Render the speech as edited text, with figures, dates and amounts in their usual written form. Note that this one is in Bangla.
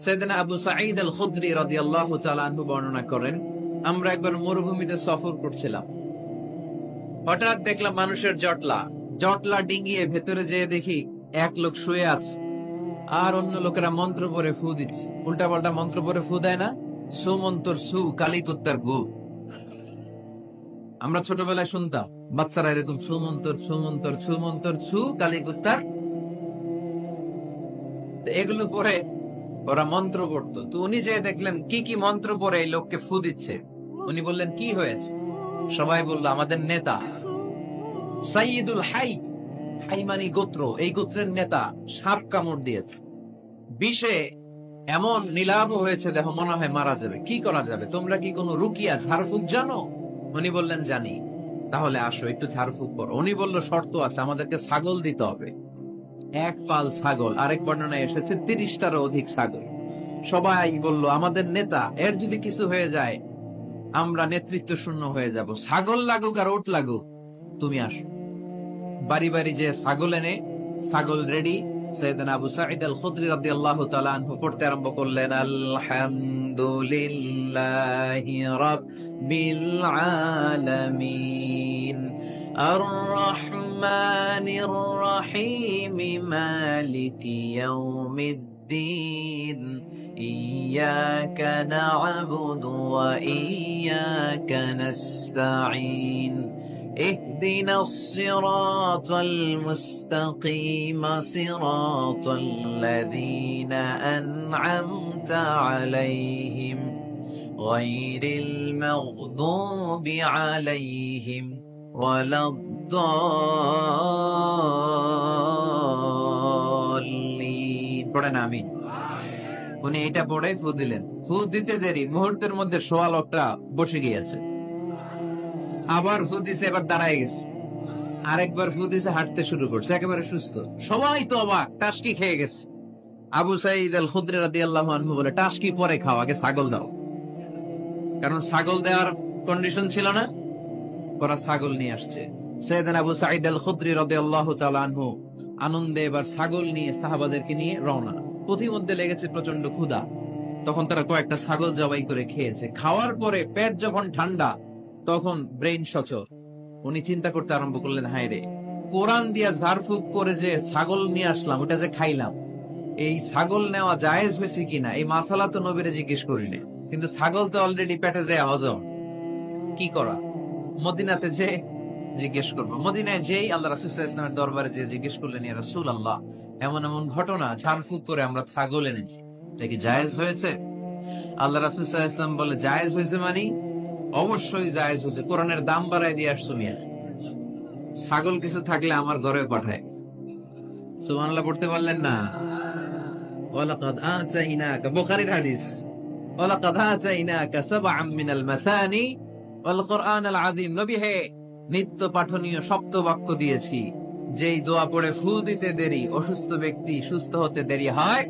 সাইয়েদনা আবু সাঈদ আল খুদরি রাদিয়াল্লাহু তাআলা আনহু বর্ণনা করেন, আমরা একবার মরুভূমিতে সফর করছিলাম। হঠাৎ দেখলাম মানুষের জটলা জটলা ডিঙ্গিয়ে ভেতরে যেয়ে দেখি এক লোক শুয়ে আছে, আর অন্য লোকেরা মন্ত্র পড়ে ফু দিচ্ছে। উল্টা পাল্টা মন্ত্র পড়ে ফু দেয় না, সুমন্তর সু কালিকুত্তার গু। আমরা ছোটবেলায় শুনতাম বাচ্চারা এরকম সুমন্তর সুমন্তর সুমন্তর সু কালিকুত্তার, এগুলো পরে ওরা মন্ত্র পড়তো। তো উনি যে দেখলেন কি কি মন্ত্র পড়ে এই লোককে ফু দিচ্ছে, উনি বললেন কি হয়েছে? সবাই বলল আমাদের নেতা সাইয়্যিদুল হাই, হাই মানি গোত্র, এই গোত্রের নেতা সাপ কামড় দিয়েছে, বিষে এমন নীলাভ হয়েছে দেহ, মনে হয় মারা যাবে। কি করা যাবে? তোমরা কি কোনো রুকিয়া ঝাড়ফুঁক জানো? উনি বললেন জানি। তাহলে আসো একটু ঝাড়ফুঁক করো। উনি বলল শর্ত আছে, আমাদেরকে ছাগল দিতে হবে, এক পাল ছাগল। আরেক বর্ণনায় এসেছে 30টারও অধিক ছাগল। সবাই বলল আমাদের নেতা, এর যদি কিছু হয়ে যায় আমরা নেতৃত্ব শূন্য হয়ে যাব। ছাগল লাগুক আর ওট লাগুক, তুমি আসো। বাড়ি বাড়ি যে ছাগল এনে, ছাগল রেডি। সাইয়েদনা আবু সাঈদ আল খুদরি রাদিয়াল্লাহু তাআলা আনহু পড়তে আরম্ভ করলেন, আলহামদুলিল্লাহি রাব্বিল আলামিন আর রহমানির রহিম মালিকি ইয়াউমিদ্দিন ইয়্যাকা না'বুদু ওয়া ইয়্যাকা নাস্তাঈন اهدنا الصراط المستقيم صراط الذين أنعمت عليهم غير المغضوب عليهم ولا الضالين। পড়েন আমিন। উনি এটা পড়ে ফু দিলেন। ফু দিতে দেরি, মুহূর্তের মধ্যে সোয়া লোকটা বসে গিয়েছে। আবার ফু দিছে, এবার দাঁড়ায় গেছে। আরেকবার ফু দিছে, হাঁটতে শুরু করছে, একেবারে সুস্থ। সবাই তো অবাক, টাসকি খেয়ে গেছে। আবু সাঈদ আল খুদরি রাদিয়াল্লাহু আনহু বলে, টাসকি পরে খাও, আগে ছাগল দাও। কারণ ছাগল দেওয়ার কন্ডিশন ছিল না। ওরা ছাগল নিয়ে আসছে। সাইয়েদনা আবু সাঈদ আল খুদরি রাদিয়াল্লাহু তাআলা আনহু আনন্দে এবার ছাগল নিয়ে সাহাবাদেরকে নিয়ে রওনা। পথিমধ্যে লেগেছে প্রচন্ড ক্ষুধা। তখন তারা কয়েকটা ছাগল জবাই করে খেয়েছে। খাওয়ার পরে পেট যখন ঠান্ডা, তখন ব্রেইন সচল। উনি চিন্তা করতে আরম্ভ করলেন, হায় রে, কোরআন দিয়া ঝাড়ফুঁক করে যে ছাগল নিয়ে আসলাম, ওটা যে খাইলাম, এই ছাগল নেওয়া জায়েজ হয়েছে কিনা এই মাসালা তো নবীরে জিজ্ঞেস করিনি। কিন্তু ছাগল তো অলরেডি পেটে যায় হজম, কি করা? মদিনাতে যে জিজ্ঞেস করবো। মদিনায় যেই আল্লাহ রাসূল সাল্লাল্লাহু আলাইহি ওয়াসাল্লামের দরবারে যে জিজ্ঞেস করলেন, ইয়া রাসূলুল্লাহ, এমন এমন ঘটনা, ঝাড়ফুঁক করে আমরা ছাগল এনেছি, এটা কি জায়েজ হয়েছে? আল্লাহ রাসূল সাল্লাল্লাহু আলাইহি ওয়াসাল্লাম বলে, জায়েজ হয়েছে মানে অবশ্যই জায়েজ হয়েছে। কোরআনের দাম বাড়ায় দিয়ে আসছো মিয়া। ছাগল কিছু থাকলে আমার ঘরে পাঠায়। সুবহানাল্লাহ পড়তে পারলেন না? ওয়ালাকাদ আতাইনাকা, বুখারীর হাদিস, ওয়ালাকাদ আতাইনাকা সাবআম মিনাল মাসানি ওয়াল কুরআনাল আযীম। নবী হে, নিত্য পাঠনীয় সপ্ত বাক্য দিয়েছি, যেই দোয়া পড়ে ফু দিতে দেরি অসুস্থ ব্যক্তি সুস্থ হতে দেরি হয়,